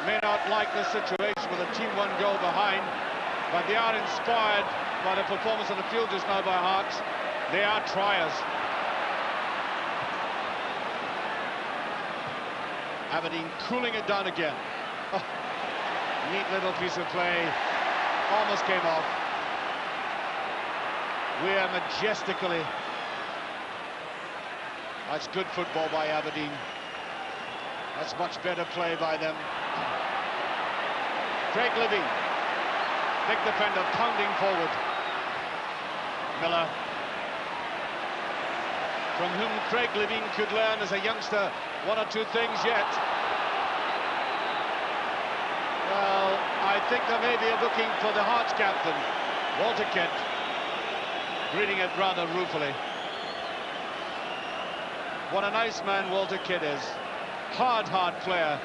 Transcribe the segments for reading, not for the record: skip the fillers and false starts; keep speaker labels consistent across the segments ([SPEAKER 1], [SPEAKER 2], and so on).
[SPEAKER 1] may not like this situation with a team one goal behind, but they are inspired by the performance on the field just now by Hearts. They are triers. Aberdeen cooling it down again. Oh, neat little piece of play. Almost came off. We're majestically. That's good football by Aberdeen. That's much better play by them. Craig Livy, big defender, pounding forward. Miller, from whom Craig Livy could learn as a youngster one or two things yet. Well, I think there may be a booking for the Hearts captain, Walter Kidd, greeting it rather ruefully. What a nice man Walter Kidd is. Hard player,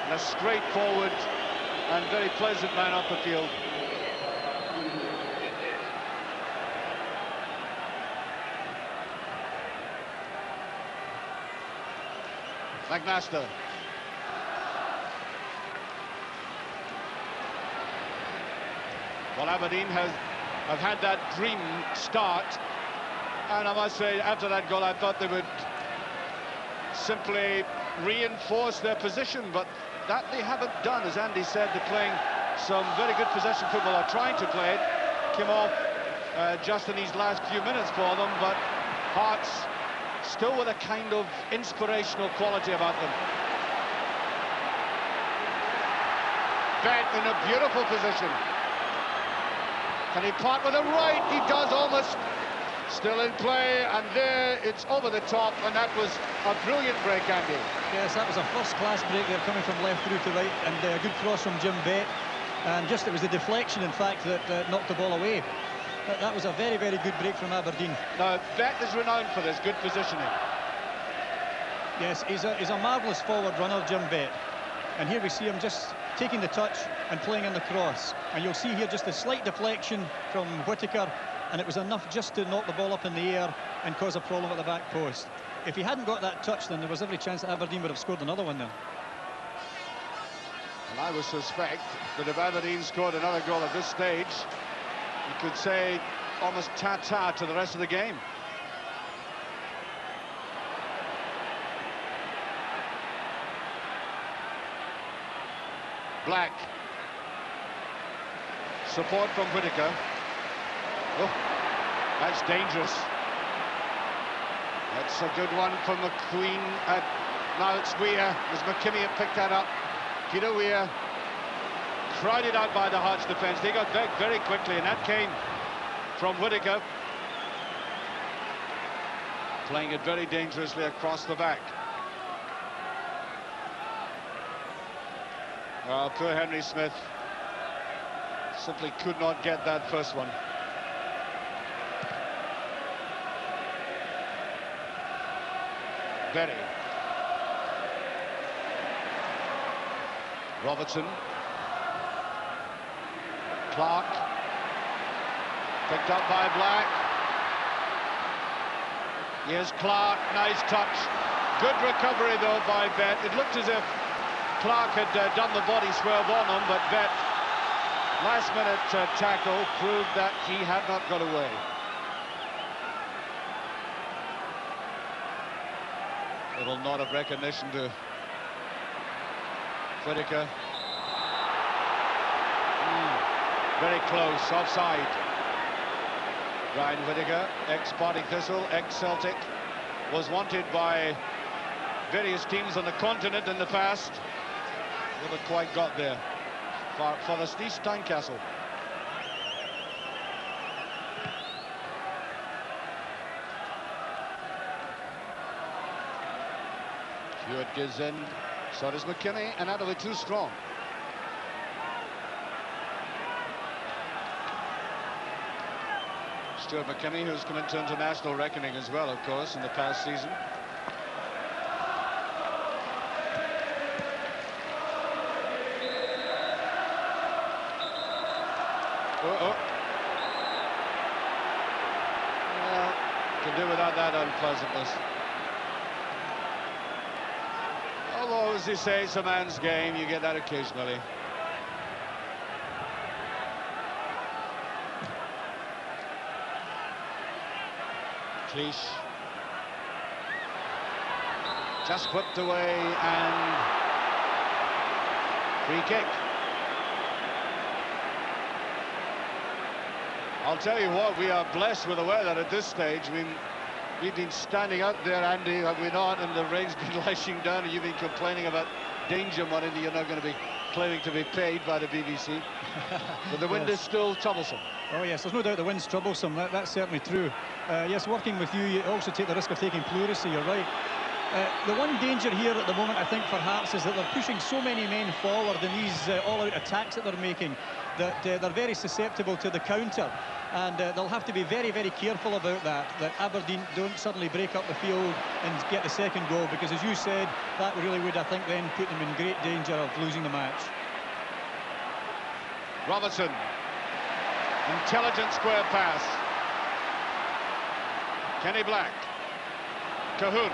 [SPEAKER 1] and a straightforward and very pleasant man off the field. McMaster. Well, Aberdeen have had that dream start, and I must say, after that goal, I thought they would simply reinforce their position, but that they haven't done. As Andy said, they're playing some very good possession football, or trying to play it. Came off just in these last few minutes for them, but Hearts still with a kind of inspirational quality about them. Bent in a beautiful position. Can he part with a right? He does almost. Still in play, and there it's over the top, and that was a brilliant break, Andy.
[SPEAKER 2] Yes, that was a first-class break there, coming from left through to right, and a good cross from Jim Bett. And just, it was the deflection, in fact, that knocked the ball away. That was a very, very good break from Aberdeen.
[SPEAKER 1] Now, Bett is renowned for this, good positioning.
[SPEAKER 2] Yes, he's a marvellous forward runner, Jim Bett. And here we see him just taking the touch and playing in the cross. And you'll see here just a slight deflection from Whittaker, and it was enough just to knock the ball up in the air and cause a problem at the back post. If he hadn't got that touch, then there was every chance that Aberdeen would have scored another one there.
[SPEAKER 1] And I would suspect that if Aberdeen scored another goal at this stage, you could say almost ta-ta to the rest of the game. Black. Support from Whittaker. Oh, that's dangerous. That's a good one from McQueen. Now it's Weir, as McKimmie had picked that up. Peter Weir, crowded out by the Hearts defence. They got back very quickly, and that came from Whittaker. Playing it very dangerously across the back. Well, poor Henry Smith simply could not get that first one. Berry. Robertson. Clark. Picked up by Black. Here's Clark. Nice touch. Good recovery, though, by Bett. It looked as if Clark had done the body swerve on him, but Bett, last-minute tackle, proved that he had not got away. Little nod of recognition to Whittaker. Very close, offside. Ryan Whittaker, ex-Partick Thistle, ex-Celtic, was wanted by various teams on the continent in the past. Never quite got there. For the East Tynecastle. Hewitt gives in, so does McKimmie, and that'll be too strong. Stuart McKimmie, who's come into international reckoning as well, of course, in the past season. Well, can do without that unpleasantness. Although it was they say, it's a man's game. You get that occasionally. Cleach. Just whipped away, and free kick. I'll tell you what, we are blessed with the weather at this stage. We've been standing out there, Andy, have we not? And the rain's been lashing down, and you've been complaining about danger money that you're not going to be claiming to be paid by the BBC. But the wind is still troublesome.
[SPEAKER 2] Oh yes, there's no doubt the wind's troublesome. That's certainly true. Yes, working with you, you also take the risk of taking pleurisy. You're right. The one danger here at the moment, I think, for Hearts is that they're pushing so many men forward in these all-out attacks that they're making that they're very susceptible to the counter, and they'll have to be very, very careful about that Aberdeen don't suddenly break up the field and get the second goal, because, as you said, that really would, I think, then put them in great danger of losing the match.
[SPEAKER 1] Robertson. Intelligent square pass. Kenny Black. Cahoon.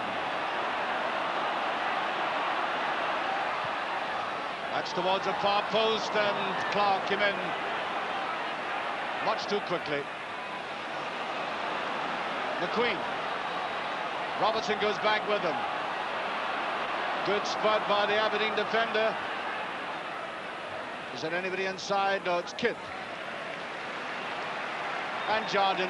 [SPEAKER 1] That's towards a far post, and Clark came in much too quickly. McQueen. Robertson goes back with him. Good spot by the Aberdeen defender. Is there anybody inside? No, it's Kidd. And Jardine.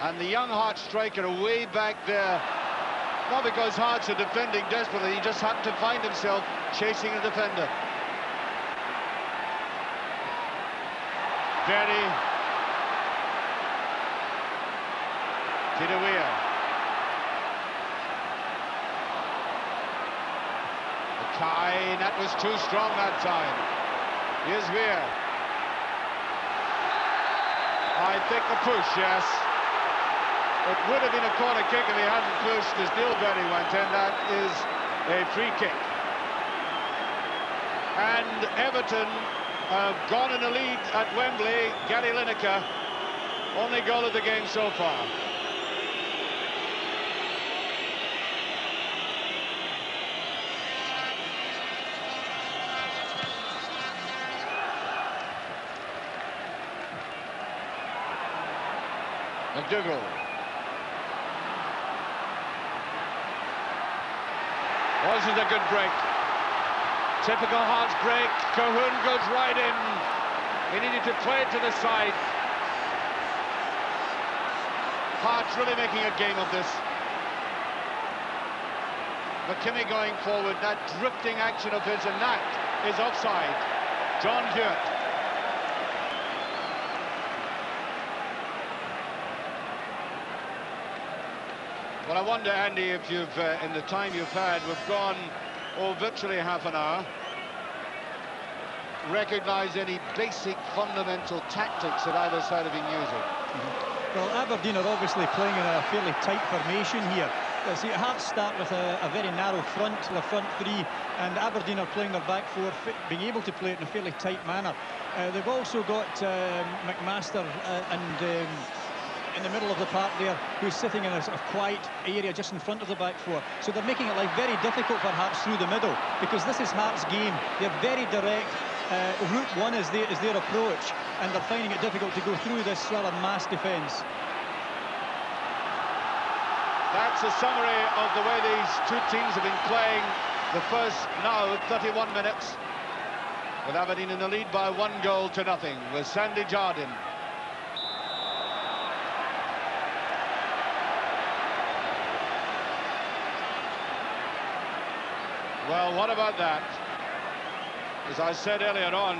[SPEAKER 1] And the young Hearts striker way back there. Not because Hearts are defending desperately, he just happened to find himself chasing a defender. Berry. Peter Weir. Mackay, that was too strong that time. Here's Weir. I think the push, yes. It would have been a corner kick if he hadn't pushed as Neil Berry went in. That is a free kick. And Everton have gone in the lead at Wembley. Gary Lineker, only goal of the game so far. McDougall. Wasn't a good break. Typical Hearts break. Cahoon goes right in. He needed to play it to the side. Hearts really making a game of this. McKimmie going forward. That drifting action of his, and that is offside. John Hewitt. Well, I wonder, Andy, if you've, in the time you've had, we've gone, virtually half an hour. Recognise any basic fundamental tactics that either side have been using?
[SPEAKER 2] Well, Aberdeen are obviously playing in a fairly tight formation here. See, Hearts start with a very narrow front, the front three, and Aberdeen are playing their back four, being able to play it in a fairly tight manner. They've also got McMaster and in the middle of the park there, who's sitting in a sort of quiet area just in front of the back four. So they're making it very difficult for Hearts through the middle, because this is Hearts' game. They're very direct. Route one is their approach, and they're finding it difficult to go through this rather mass defence.
[SPEAKER 1] That's a summary of the way these two teams have been playing the first now 31 minutes, with Aberdeen in the lead by 1-0 to nothing, with Sandy Jardine. Well, what about that? As I said earlier on,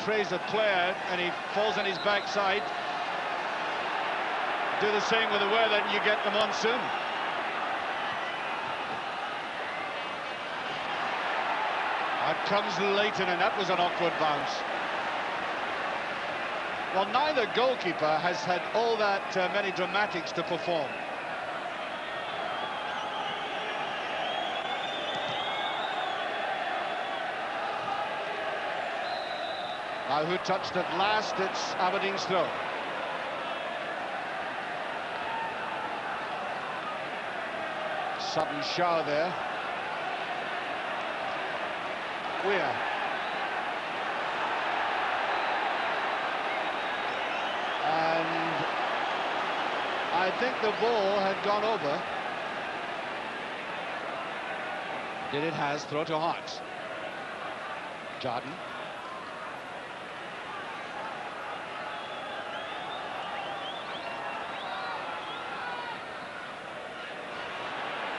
[SPEAKER 1] trays a player and he falls on his backside. Do the same with the weather and you get the monsoon. That comes Leighton, and that was an awkward bounce. Well, neither goalkeeper has had all that many dramatics to perform. Now, who touched it last? It's Aberdeen's throw. sudden shower there. Weir. And I think the ball had gone over. It has. Throw to Hart. Jordan.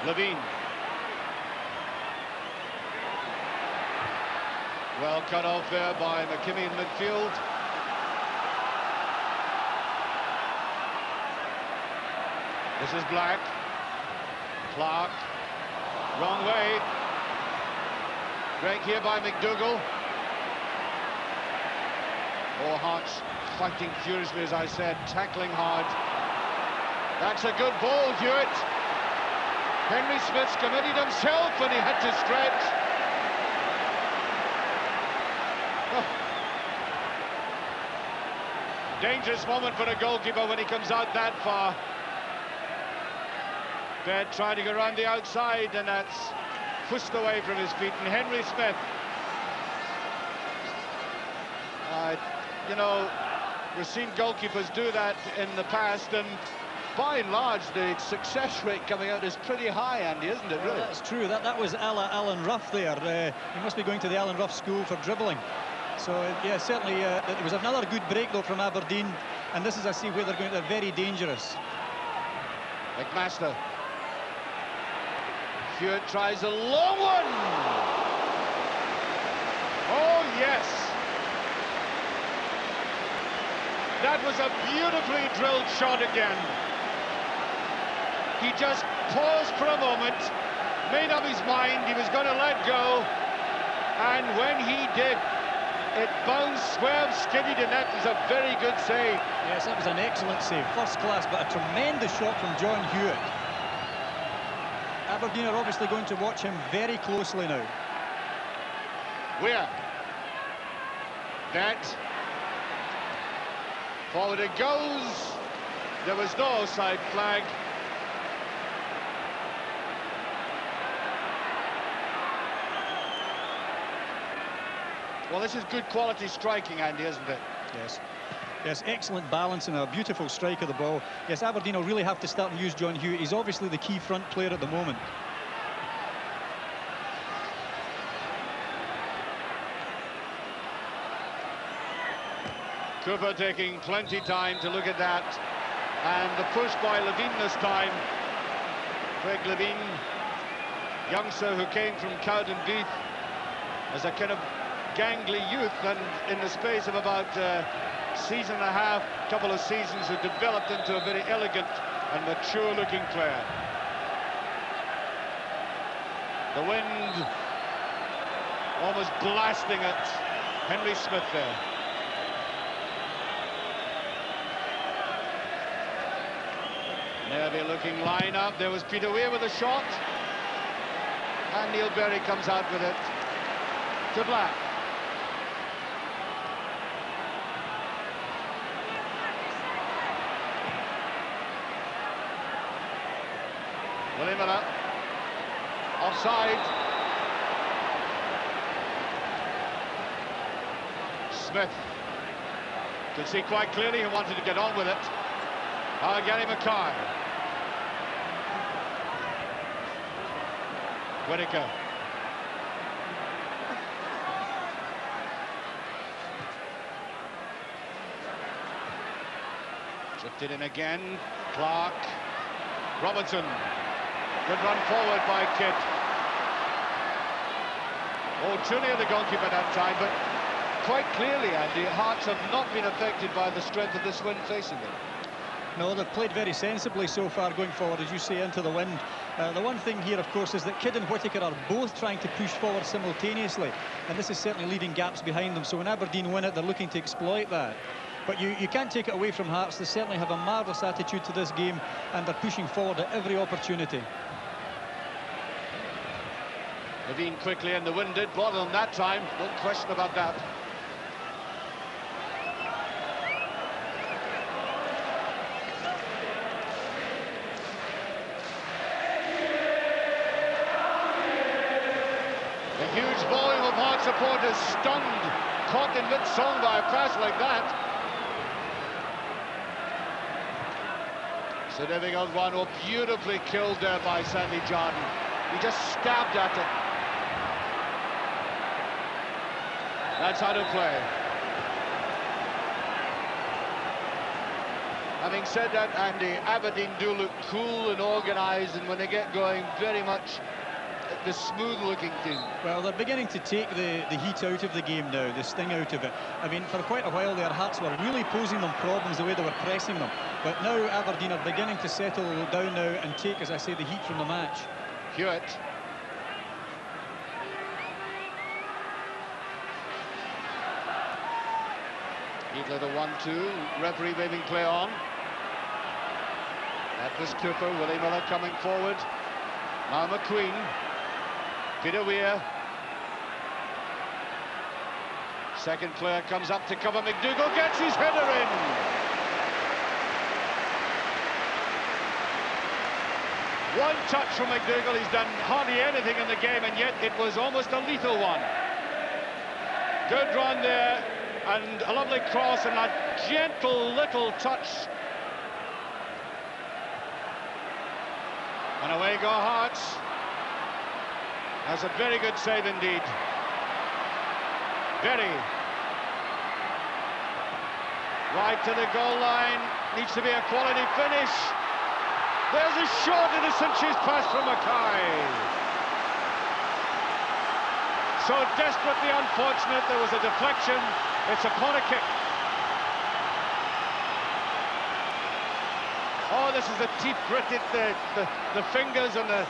[SPEAKER 1] Levine. Well cut off there by McKimmie in midfield. This is Black. Clark. Wrong way. Break here by McDougall. Oh, Hart's fighting furiously, as I said, tackling hard. That's a good ball, Hewitt. Henry Smith's committed himself and he had to stretch. Oh. Dangerous moment for a goalkeeper when he comes out that far. Bed trying to go around the outside, and that's pushed away from his feet. And Henry Smith, you know, we've seen goalkeepers do that in the past, and by and large, the success rate coming out is pretty high, Andy, isn't it, really?
[SPEAKER 2] Well, that's true. That was Alan Rough there. He must be going to the Alan Rough School for dribbling. So, yeah, certainly, it was another good break, though, from Aberdeen. And this is, I see, where they're going. They're very dangerous.
[SPEAKER 1] McMaster. Hewitt tries a long one. Oh, yes. That was a beautifully drilled shot again. He just paused for a moment, made up his mind he was going to let go, and when he did, it bounced, swerved, skidded, and that was a very good save.
[SPEAKER 2] Yes, that was an excellent save, first class, but a tremendous shot from John Hewitt. Aberdeen are obviously going to watch him very closely now.
[SPEAKER 1] Weir. That. Forward it goes. There was no offside flag. Well, this is good quality striking, Andy, isn't it?
[SPEAKER 2] Yes. Yes, excellent balance and a beautiful strike of the ball. Yes, Aberdeen will really have to start and use John Hewitt. He's obviously the key front player at the moment.
[SPEAKER 1] Cooper taking plenty time to look at that. And the push by Levine this time. Craig Levine, youngster who came from Cowdenbeath as a kind of gangly youth, and in the space of about season and a half, couple of seasons, have developed into a very elegant and mature-looking player. The wind almost blasting at Henry Smith there. Nervy-looking line-up. There was Peter Weir with a shot, and Neil Berry comes out with it to Black. Willie Miller, offside. Smith could see quite clearly he wanted to get on with it. Gary Mackay. Whittaker. Drifted in again. Clark. Robertson. Good run forward by Kidd. Oh, Junior, the goalkeeper that time, but quite clearly, Andy, Hearts have not been affected by the strength of this wind facing them.
[SPEAKER 2] No, they've played very sensibly so far going forward, as you say, into the wind. The one thing here, of course, is that Kidd and Whittaker are both trying to push forward simultaneously, and this is certainly leaving gaps behind them. So when Aberdeen win it, they're looking to exploit that. But you can't take it away from Hearts. They certainly have a marvellous attitude to this game, and they're pushing forward at every opportunity.
[SPEAKER 1] Levine quickly, and the wind did bother them that time. No question about that. The huge volume of Hearts supporters stunned, caught in mid-song by a pass like that. It's a difficult one. Oh, beautifully killed there by Sandy Jordan. He just stabbed at it. That's how to play. Having said that, Andy, Aberdeen do look cool and organised, and when they get going, very much the smooth-looking team.
[SPEAKER 2] Well, they're beginning to take the heat out of the game now, the sting out of it. I mean, for quite a while their Hearts were really posing them problems the way they were pressing them. But now Aberdeen are beginning to settle down now and take, as I say, the heat from the match.
[SPEAKER 1] Hewitt. Neatly the 1-2, referee waving play on. That was Cooper, Willie Miller coming forward. Now McQueen. Peter Weir. Second player comes up to cover. McDougall gets his header in. One touch from McDougall. He's done hardly anything in the game, and yet it was almost a lethal one. Good run there, and a lovely cross, and a gentle little touch. And away go Hearts. That's a very good save indeed. Very. Right to the goal line. Needs to be a quality finish. There's a short innocent chase pass from Mackay. So desperately unfortunate. There was a deflection. It's a corner kick. Oh, this is the teeth gritted, the fingers and the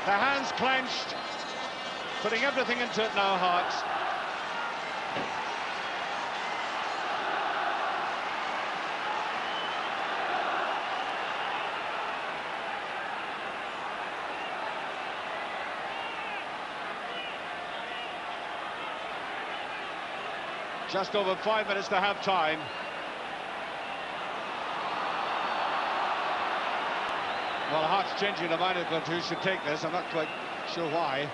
[SPEAKER 1] hands clenched. Putting everything into it now, Hearts. Just over 5 minutes to half time. Well, Hearts changing their mind about who should take this. I'm not quite sure why.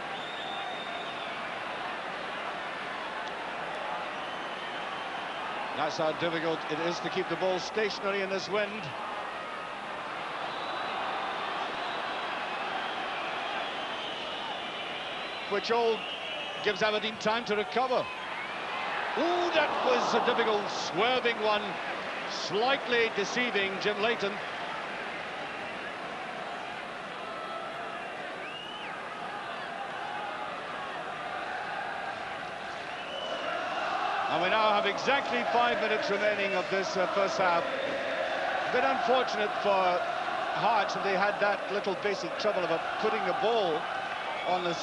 [SPEAKER 1] That's how difficult it is to keep the ball stationary in this wind. Which all gives Aberdeen time to recover. Ooh, that was a difficult swerving one, slightly deceiving Jim Leighton. And we now have exactly 5 minutes remaining of this first half. A bit unfortunate for Hearts that they had that little basic trouble about putting the ball on the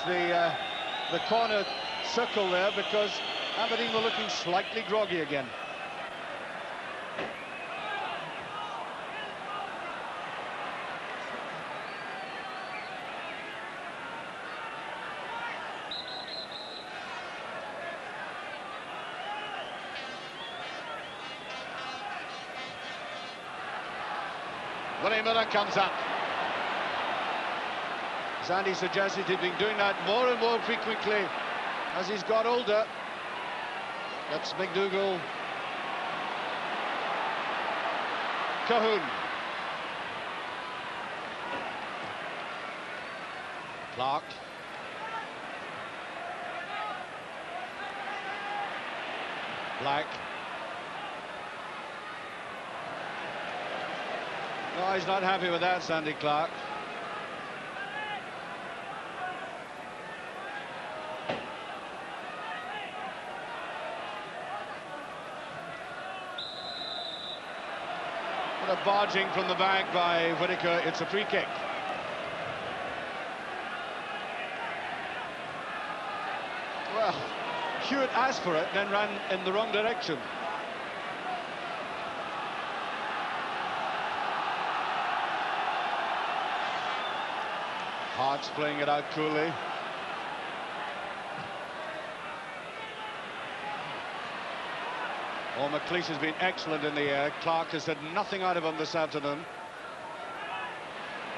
[SPEAKER 1] corner circle there, because Aberdeen were looking slightly groggy again. Willie Miller comes up. As Andy suggested, he'd been doing that more and more frequently as he's got older. That's McDougall. Cahoon. Clark. Black. No, he's not happy with that, Sandy Clark. What a barging from the back by Whittaker. It's a free kick. Well, Hewitt asked for it, then ran in the wrong direction. Hearts playing it out coolly. Oh, McLeish has been excellent in the air. Clark has had nothing out of him this afternoon.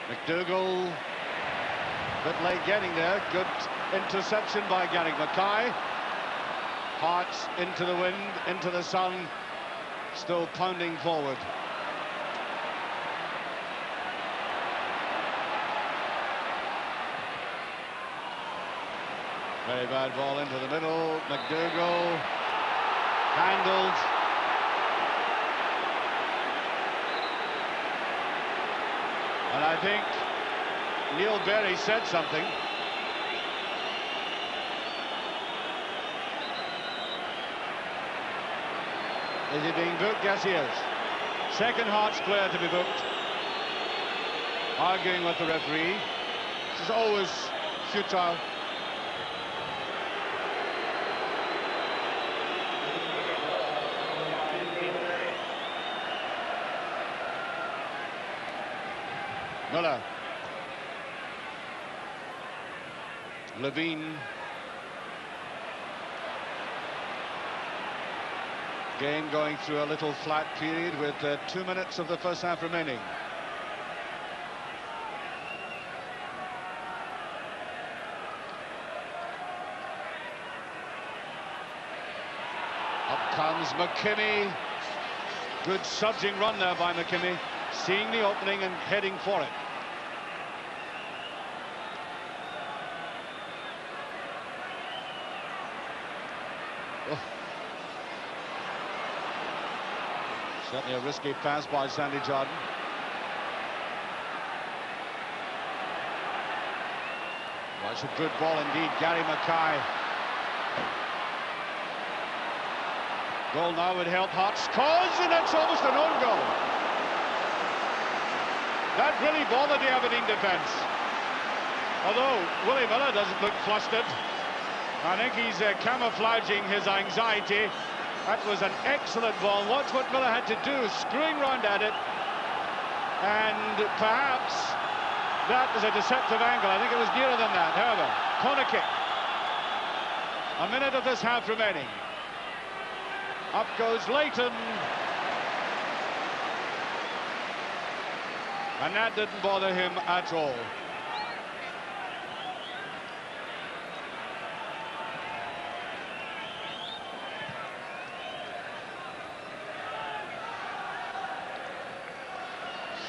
[SPEAKER 1] McDougall, a bit late getting there. Good interception by Gary Mackay. Hearts into the wind, into the sun, still pounding forward. Very bad ball into the middle. McDougall handled. And I think Neil Berry said something. Is he being booked? Yes, he is. Second Hearts player to be booked. Arguing with the referee. This is always futile. Miller. Levine. Game going through a little flat period with 2 minutes of the first half remaining. Up comes McKimmie. Good surging run there by McKimmie, seeing the opening and heading for it. Certainly a risky pass by Sandy Jordan. Well, it's a good ball indeed, Gary Mackay. Goal now would help Hearts. Scores, and it's almost an own goal. That really bothered the Aberdeen defence. Although Willie Miller doesn't look flustered. I think he's camouflaging his anxiety. That was an excellent ball. Watch what Miller had to do, screwing round at it. And perhaps that was a deceptive angle. I think it was nearer than that. However, corner kick. A minute of this half remaining. Up goes Leighton. And that didn't bother him at all.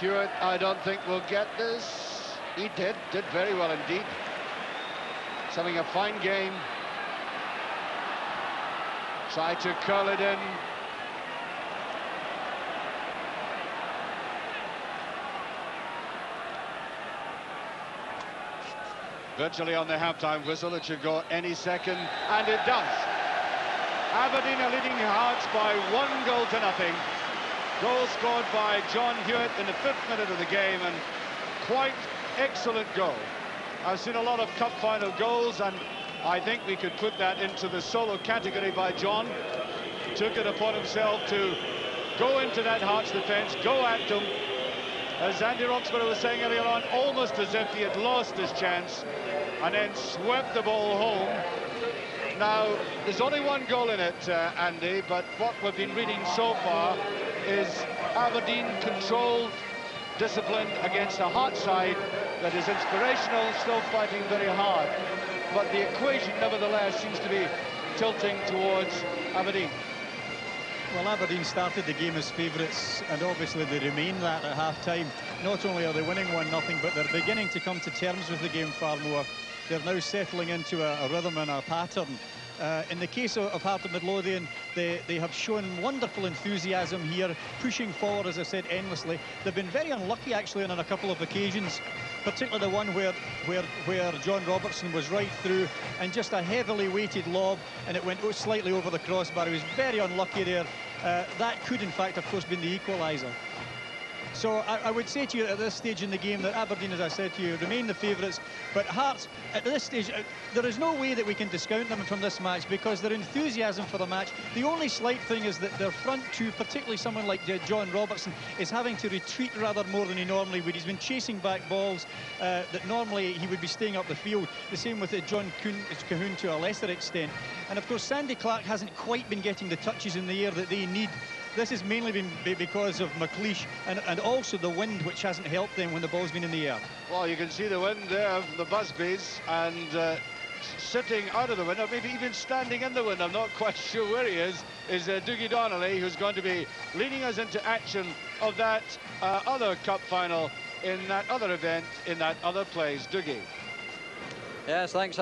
[SPEAKER 1] Hewitt, I don't think will get this. He did very well indeed. He's having a fine game. Tried to curl it in. Virtually on the half-time whistle, it should go any second, and it does. Aberdeen are leading Hearts by 1-0. Goal scored by John Hewitt in the 5th minute of the game, and quite excellent goal. I've seen a lot of cup final goals, and I think we could put that into the solo category by John. Took it upon himself to go into that Hearts defence, go at them. As Andy Roxburgh was saying earlier on, almost as if he had lost his chance, and then swept the ball home. Now, there's only one goal in it, Andy, but what we've been reading so far is Aberdeen controlled, disciplined against a Hearts side that is inspirational, still fighting very hard. But the equation, nevertheless, seems to be tilting towards Aberdeen.
[SPEAKER 2] Well, Aberdeen started the game as favourites, and obviously they remain that at half-time. Not only are they winning 1-0, but they're beginning to come to terms with the game far more. They're now settling into a rhythm and a pattern. In the case of Heart of Midlothian, they have shown wonderful enthusiasm here, pushing forward, as I said, endlessly. They've been very unlucky, actually, on a couple of occasions, particularly the one where John Robertson was right through, and just a heavily weighted lob, and it went slightly over the crossbar. He was very unlucky there. That could, in fact, of course, been the equaliser. So I would say to you at this stage in the game that Aberdeen, as I said to you, remain the favourites. But Hearts, at this stage, there is no way that we can discount them from this match, because their enthusiasm for the match, the only slight thing is that their front two, particularly someone like John Robertson, is having to retreat rather more than he normally would. He's been chasing back balls that normally he would be staying up the field. The same with John Cahoon to a lesser extent. And of course, Sandy Clark hasn't quite been getting the touches in the air that they need. This has mainly been because of McLeish and also the wind, which hasn't helped them when the ball's been in the air.
[SPEAKER 1] Well, you can see the wind there of the Busbys, and sitting out of the wind, or maybe even standing in the wind, I'm not quite sure where he is Dougie Donnelly, who's going to be leading us into action of that other cup final in that other event, in that other place. Dougie.
[SPEAKER 3] Yes, thanks,